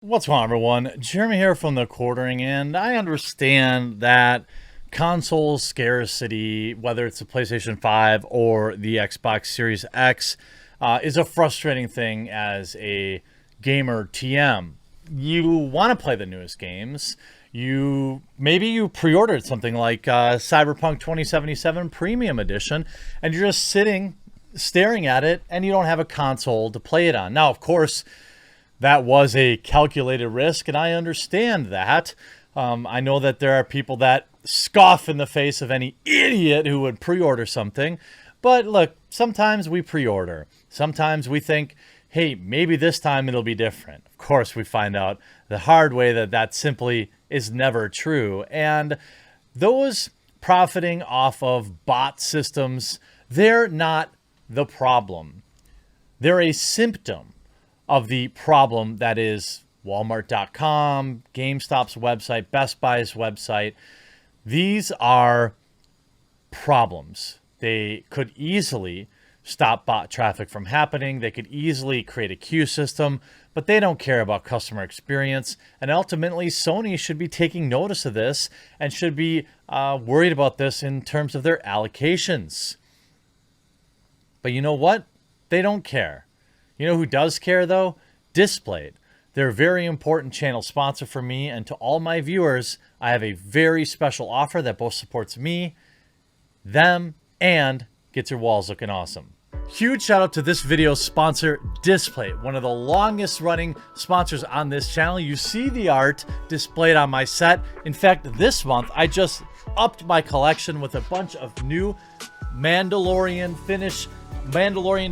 What's going on, everyone? Jeremy here from the Quartering, and I understand that console scarcity, whether it's the PlayStation 5 or the Xbox Series X, is a frustrating thing as a gamer TM. You want to play the newest games. Maybe you pre-ordered something like Cyberpunk 2077 Premium Edition, and you're just sitting staring at it, and you don't have a console to play it on. Now, of course, that was a calculated risk, and I understand that. I know that there are people that scoff in the face of any idiot who would pre-order something. But look, sometimes we pre-order. Sometimes we think, hey, maybe this time it'll be different. Of course, we find out the hard way that that simply is never true. And those profiting off of bot systems, they're not the problem. They're a symptom of the problem that is Walmart.com, GameStop's website, Best Buy's website. These are problems. They could easily stop bot traffic from happening. They could easily create a queue system, but they don't care about customer experience. And ultimately, Sony should be taking notice of this and should be worried about this in terms of their allocations. But you know what? They don't care. You know who does care, though? Displayed. They're a very important channel sponsor for me, and to all my viewers, I have a very special offer that both supports me, them, and gets your walls looking awesome. Huge shout out to this video's sponsor, Displayed, one of the longest running sponsors on this channel. You see the art displayed on my set. In fact, this month, I just upped my collection with a bunch of new Mandalorian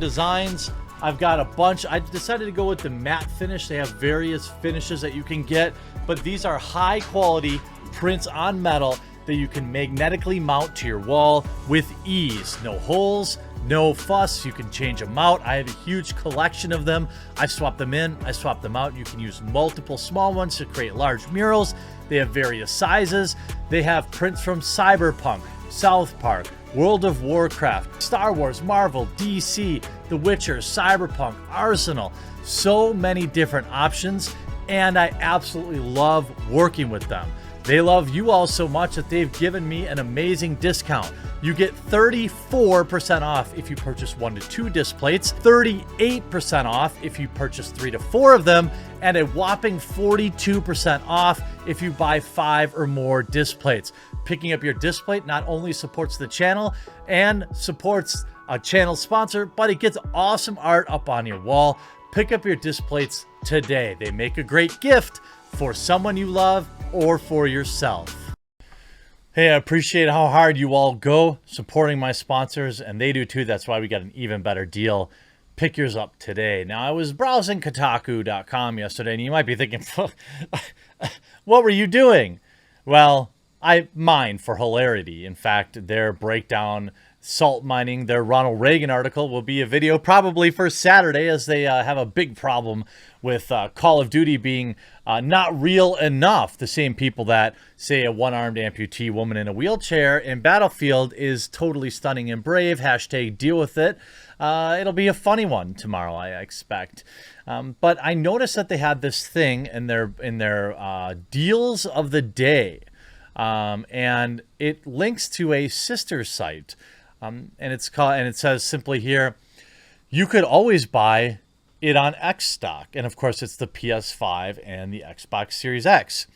designs. I've got a bunch. I decided to go with the matte finish. They have various finishes that you can get, but these are high quality prints on metal that you can magnetically mount to your wall with ease. No holes, no fuss. You can change them out. I have a huge collection of them. I swap them in, I swap them out. You can use multiple small ones to create large murals. They have various sizes. They have prints from Cyberpunk, South Park, World of Warcraft, Star Wars, Marvel, DC, The Witcher, Cyberpunk, Arsenal. So many different options, and I absolutely love working with them. They love you all so much that they've given me an amazing discount. You get 34% off if you purchase 1 to 2 disc plates, 38% off if you purchase 3 to 4 of them, and a whopping 42% off if you buy 5 or more disc plates. Picking up your disc plate not only supports the channel and supports a channel sponsor, but it gets awesome art up on your wall. Pick up your disc plates today. They make a great gift for someone you love or for yourself. Hey, I appreciate how hard you all go supporting my sponsors, and they do too. That's why we got an even better deal. Pick yours up today. Now, I was browsing Kotaku.com yesterday, and you might be thinking, what were you doing? Well, I mine for hilarity. In fact, their breakdown salt mining, their Ronald Reagan article will be a video probably for Saturday, as they have a big problem with Call of Duty being not real enough. The same people that say a one-armed amputee woman in a wheelchair in Battlefield is totally stunning and brave. Hashtag deal with it. It'll be a funny one tomorrow, I expect. But I noticed that they had this thing in their deals of the day. And it links to a sister site, and it says simply here, you could always buy it on X stock, and of course it's the PS5 and the Xbox Series X.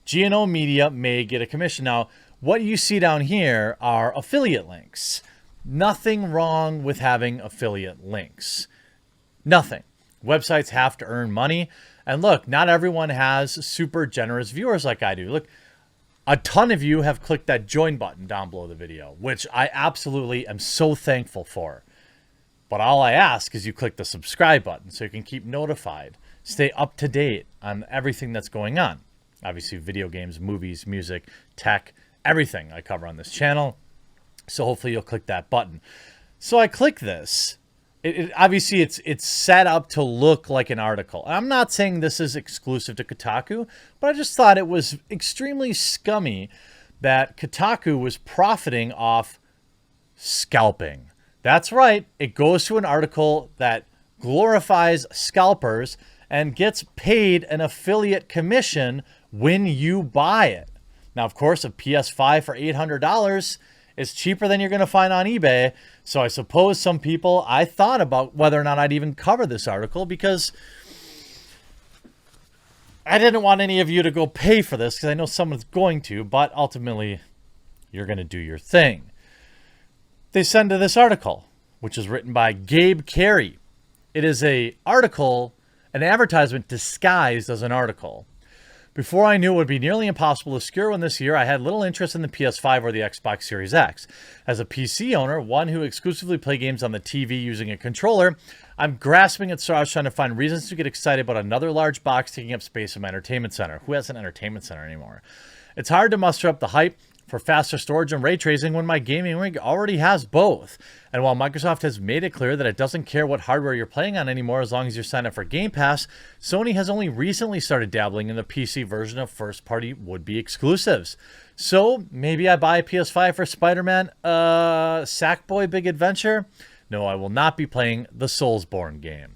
G&O Media may get a commission. Now, what you see down here are affiliate links. Nothing wrong with having affiliate links. Nothing. Websites have to earn money, and look, not everyone has super generous viewers like I do. Look. A ton of you have clicked that join button down below the video, which I absolutely am so thankful for. But all I ask is you click the subscribe button so you can keep notified, stay up to date on everything that's going on. Obviously, video games, movies, music, tech, everything I cover on this channel. So hopefully you'll click that button. So I click this. Obviously, it's set up to look like an article. I'm not saying this is exclusive to Kotaku, but I just thought it was extremely scummy that Kotaku was profiting off scalping. That's right. It goes to an article that glorifies scalpers and gets paid an affiliate commission when you buy it. Now, of course, a PS5 for $800 is cheaper than you're going to find on eBay. So I suppose some people, I thought about whether or not I'd even cover this article because I didn't want any of you to go pay for this because I know someone's going to, but ultimately you're going to do your thing. They send to this article, which is written by Gabe Carey. It is an article, an advertisement disguised as an article. Before I knew it would be nearly impossible to secure one this year, I had little interest in the PS5 or the Xbox Series X. As a PC owner, one who exclusively play games on the TV using a controller, I'm grasping at straws trying to find reasons to get excited about another large box taking up space in my entertainment center. Who has an entertainment center anymore? It's hard to muster up the hype for faster storage and ray tracing when my gaming rig already has both. And while Microsoft has made it clear that it doesn't care what hardware you're playing on anymore as long as you're signed up for Game Pass, Sony has only recently started dabbling in the PC version of first-party would-be exclusives. So maybe I buy a PS5 for Spider-Man, Sackboy Big Adventure? No, I will not be playing the Soulsborne game.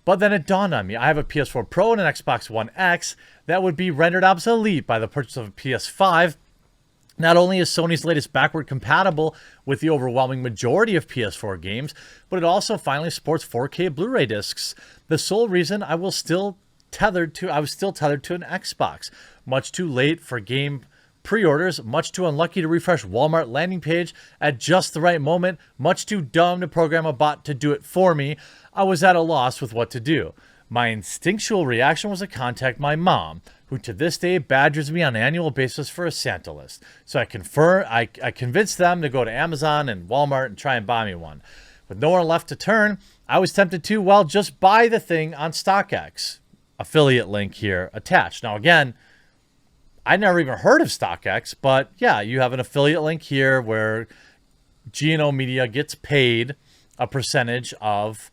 But then it dawned on me, I have a PS4 Pro and an Xbox One X that would be rendered obsolete by the purchase of a PS5. Not only is Sony's latest backward compatible with the overwhelming majority of PS4 games, but it also finally supports 4K Blu-ray discs. The sole reason I was still tethered to an Xbox. Much too late for game pre-orders, much too unlucky to refresh Walmart landing page at just the right moment, much too dumb to program a bot to do it for me. I was at a loss with what to do. My instinctual reaction was to contact my mom, who to this day badgers me on an annual basis for a Santa list. So I convinced them to go to Amazon and Walmart and try and buy me one. With nowhere left to turn, I was tempted to, well, just buy the thing on StockX. Affiliate link here attached. Now, again, I never even heard of StockX, but yeah, you have an affiliate link here where G&O Media gets paid a percentage of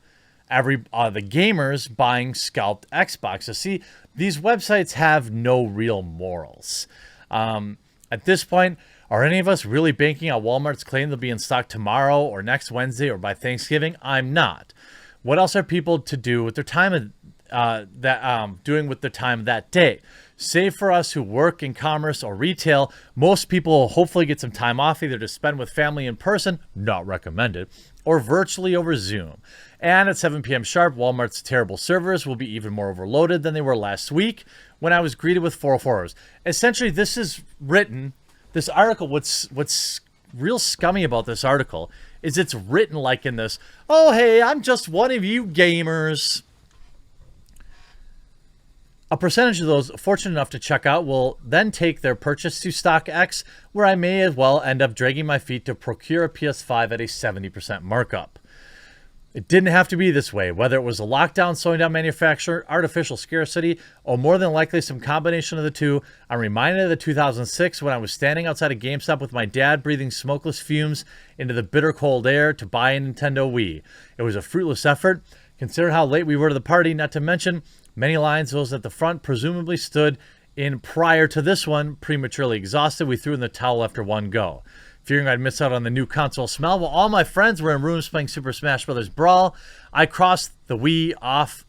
the gamers buying scalped Xboxes. See, these websites have no real morals. At this point, are any of us really banking on Walmart's claim they'll be in stock tomorrow or next Wednesday or by Thanksgiving? I'm not. What else are people to do with their time with their time that day? Save for us who work in commerce or retail, most people will hopefully get some time off either to spend with family in person, not recommended, or virtually over Zoom. And at 7 p.m. sharp, Walmart's terrible servers will be even more overloaded than they were last week when I was greeted with 404s. Essentially, this article, what's real scummy about this article is it's written like in this, oh, hey, I'm just one of you gamers. A percentage of those fortunate enough to check out will then take their purchase to StockX, where I may as well end up dragging my feet to procure a PS5 at a 70% markup. It didn't have to be this way, whether it was a lockdown slowing down manufacture, artificial scarcity, or more than likely some combination of the two. I'm reminded of the 2006 when I was standing outside a GameStop with my dad breathing smokeless fumes into the bitter cold air to buy a Nintendo Wii. It was a fruitless effort. Consider how late we were to the party, not to mention many lines those at the front presumably stood in prior to this one. Prematurely exhausted, we threw in the towel after one go. Fearing I'd miss out on the new console smell while all my friends were in rooms playing Super Smash Bros. Brawl, I crossed the Wii off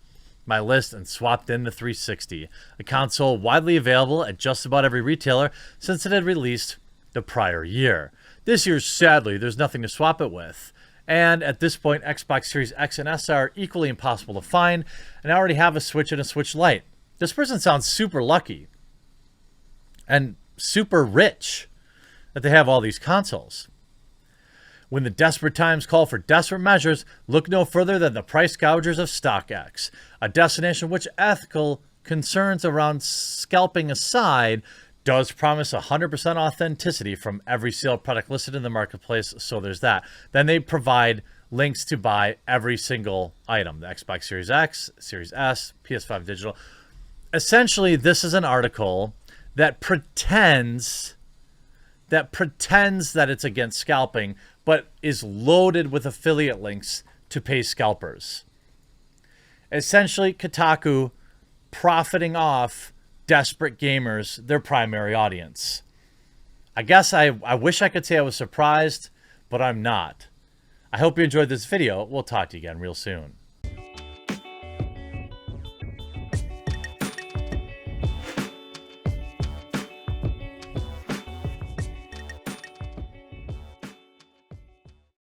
my list and swapped in the 360, a console widely available at just about every retailer since it had released the prior year. This year, sadly, there's nothing to swap it with. And at this point, Xbox Series X and S are equally impossible to find, and I already have a Switch and a Switch Lite. This person sounds super lucky and super rich that they have all these consoles. When the desperate times call for desperate measures, look no further than the price gougers of StockX, a destination which, ethical concerns around scalping aside, does promise 100% authenticity from every sale product listed in the marketplace, so there's that. Then they provide links to buy every single item, the Xbox Series X, Series S, PS5 digital. Essentially, this is an article that pretends that it's against scalping, but is loaded with affiliate links to pay scalpers. Essentially, Kotaku profiting off desperate gamers, their primary audience. I guess I wish I could say I was surprised, but I'm not. I hope you enjoyed this video. We'll talk to you again real soon.